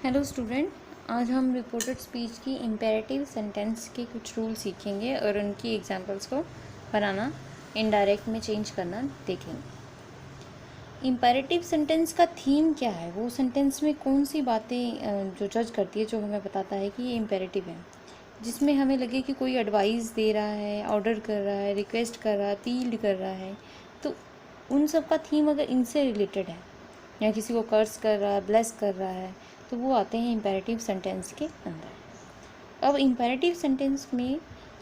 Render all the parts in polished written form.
Hello student, आज हम reported speech की इम्पेरेटिव सेंटेंस के कुछ रूल सीखेंगे और उनकी एग्जांपल्स को बनाना, इनडायरेक्ट में चेंज करना देखेंगे। इम्पेरेटिव सेंटेंस का थीम क्या है, वो सेंटेंस में कौन सी बातें जो जज करती है, जो हमें बताता है कि ये इम्पेरेटिव है, जिसमें हमें लगे कि कोई एडवाइस दे रहा है, ऑर्डर कर रहा है, रिक्वेस्ट कर रहा है, अपील कर रहा है, तो उन सब का थीम अगर इनसे रिलेटेड है या किसी को कर्स कर रहा है, ब्लेस कर रहा है, तो वो आते हैं इम्पेरेटिव सेंटेंस के अंदर। अब इम्पेरेटिव सेंटेंस में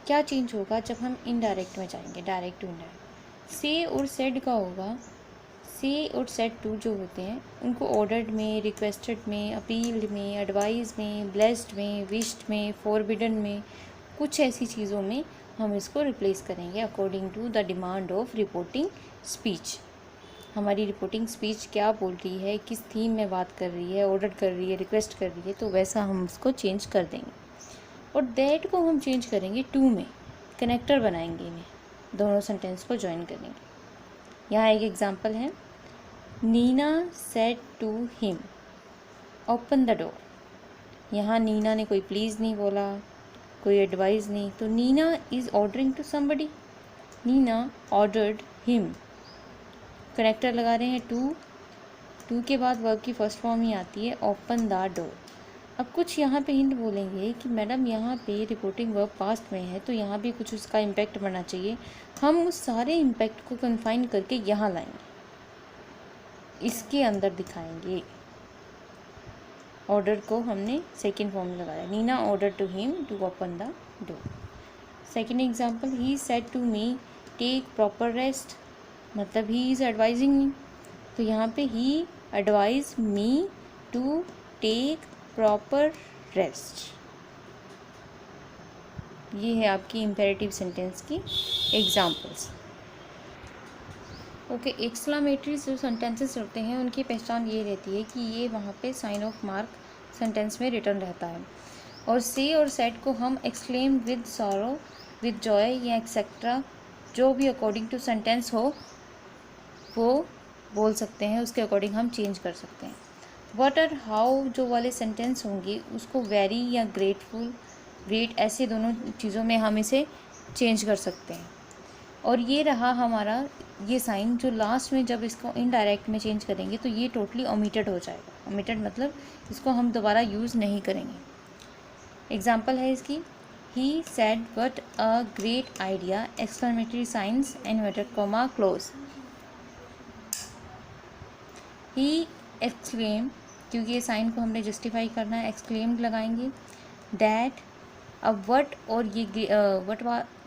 क्या चेंज होगा जब हम इनडायरेक्ट में जाएंगे, डायरेक्ट टू इनडायरेक्ट। से और सेड का होगा, से और सेड टू जो होते हैं उनको ऑर्डर्ड में, रिक्वेस्टेड में, अपील्ड में, एडवाइस में, ब्लेस्ड में, विश्ड में, फॉरबिडन में, कुछ ऐसी चीज़ों में हम इसको रिप्लेस करेंगे according to the demand of reporting speech. हमारी रिपोर्टिंग स्पीच क्या बोल रही है, किस थीम में बात कर रही है, ऑर्डर कर रही है, रिक्वेस्ट कर रही है, तो वैसा हम उसको चेंज कर देंगे। और दैट को हम चेंज करेंगे टू में, कनेक्टर बनाएंगे, इन्हें दोनों सेंटेंस को ज्वाइन करेंगे। यहाँ एक एग्जांपल है, Neena said to him open the door. यहाँ नीना ने कोई प्लीज़ नहीं बोला, कोई एडवाइस नहीं, तो Neena is ordering to somebody. Neena ordered him, connector लगा रहे हैं टू के बाद वर्ब की फर्स्ट फॉर्म ही आती है ओपन द डोर। अब कुछ यहाँ पे हिंट बोलेंगे कि मैडम यहाँ पे रिपोर्टिंग वर्ब पास्ट में है, तो यहाँ भी कुछ उसका इम्पैक्ट बनना चाहिए। हम उस सारे इम्पैक्ट को कन्फाइन करके यहाँ लाएंगे, इसके अंदर दिखाएंगे। ऑर्डर को हमने सेकेंड फॉर्म में लगाया, Neena order to him to open the door. Second example, he said to me take proper rest, मतलब ही इज़ एडवाइजिंग मी, तो यहाँ पे he advise me to take proper rest. ये है आपकी इम्पेरेटिव सेंटेंस की एग्जाम्पल्स। ओके, एक्सक्लामेटरी जो sentences होते हैं उनकी पहचान ये रहती है कि ये वहाँ पे साइन ऑफ मार्क सेंटेंस में रिटर्न रहता है। और से और सेड को हम exclaim with sorrow, with Joy या एक्सेट्रा, जो भी अकॉर्डिंग टू सेंटेंस हो वो बोल सकते हैं, उसके अकॉर्डिंग हम चेंज कर सकते हैं। व्हाट और हाउ जो वाले सेंटेंस होंगे उसको वेरी या ग्रेटफुल, ग्रेट, ऐसे दोनों चीज़ों में हम इसे चेंज कर सकते हैं। और ये रहा हमारा ये साइन, जो लास्ट में जब इसको इनडायरेक्ट में चेंज करेंगे तो ये टोटली ओमिटेड हो जाएगा। ओमिटेड मतलब इसको हम दोबारा यूज़ नहीं करेंगे। एग्जाम्पल है इसकी, he said what a great idea, exclamatory science, inverted comma close. He exclaim, क्योंकि ये साइन को हमने जस्टिफाई करना है, एक्सक्लेम्ड लगाएंगे। दैट, अब वट और ये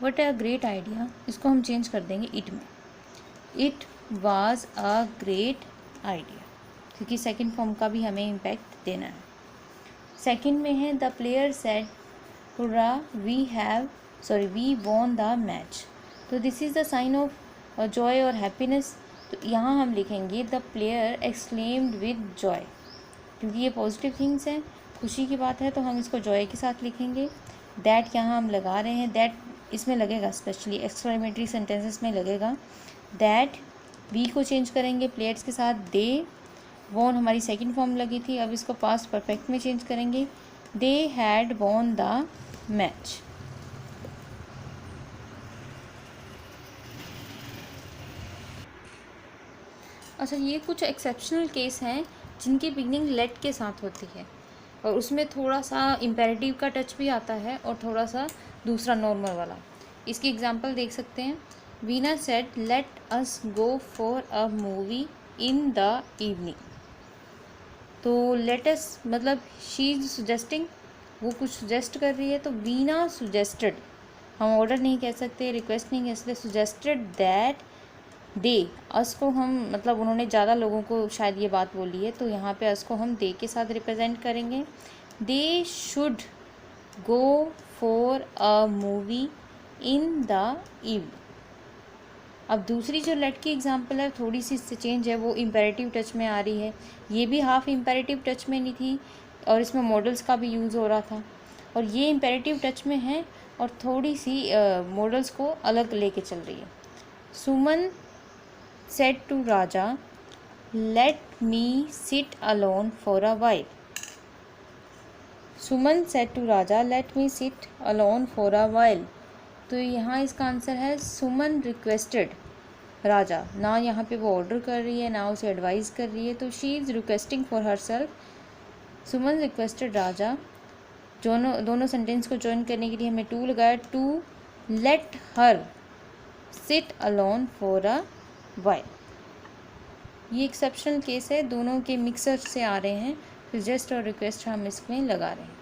वट अ ग्रेट आइडिया, इसको हम चेंज कर देंगे इट में, it was a great idea, क्योंकि सेकंड फॉर्म का भी हमें इम्पैक्ट देना है। सेकंड में है, the player said hurrah we won the match, तो this is the sign of joy और हैप्पीनेस। तो यहाँ हम लिखेंगे the player exclaimed with joy, क्योंकि ये पॉजिटिव थिंग्स हैं, खुशी की बात है, तो हम इसको जॉय के साथ लिखेंगे। दैट यहाँ हम लगा रहे हैं, दैट इसमें लगेगा, स्पेशली एक्सक्लेमेटरी सेंटेंसेस में लगेगा। दैट, वी को चेंज करेंगे प्लेयर्स के साथ, दे, वॉन हमारी सेकंड फॉर्म लगी थी, अब इसको पास्ट परफेक्ट में चेंज करेंगे, they had von the match. अच्छा, ये कुछ एक्सेप्शनल केस हैं जिनकी बिगनिंग लेट के साथ होती है और उसमें थोड़ा सा इम्पेरेटिव का टच भी आता है और थोड़ा सा दूसरा नॉर्मल वाला। इसकी एग्जांपल देख सकते हैं, Veena said let us go for a movie in the evening, तो लेट अस मतलब शी इज सजेस्टिंग, वो कुछ सजेस्ट कर रही है, तो वीना सजेस्टेड, हम ऑर्डर नहीं कह सकते, रिक्वेस्ट नहीं कह सकते, सजेस्टेड दैट दे, अस को हम मतलब उन्होंने ज़्यादा लोगों को शायद ये बात बोली है, तो यहाँ पे अस को हम दे के साथ रिप्रेजेंट करेंगे। They should go for a movie in the evening. अब दूसरी जो लेट की एग्जांपल है, थोड़ी सी इससे चेंज है, वो इम्पेरेटिव टच में आ रही है, ये भी हाफ इम्पेरेटिव टच में नहीं थी और इसमें मॉडल्स का भी यूज़ हो रहा था, और ये इम्पेरेटिव टच में है और थोड़ी सी मॉडल्स को अलग लेके चल रही है। सुमन said to Raja, let me sit alone for a while. Suman said to Raja let me sit alone for a while. तो यहाँ इसका आंसर है सुमन रिक्वेस्टेड राजा। ना यहाँ पे वो ऑर्डर कर रही है ना उसे एडवाइस कर रही है, तो she is requesting for herself. Suman requested Raja. दोनों सेंटेंस को ज्वाइन करने के लिए हमने टू लगाया, to let her sit alone for a while. ये एक्सेप्शनल केस है, दोनों के मिक्सर से आ रहे हैं, फिर जस्ट और रिक्वेस्ट हम इसमें लगा रहे हैं।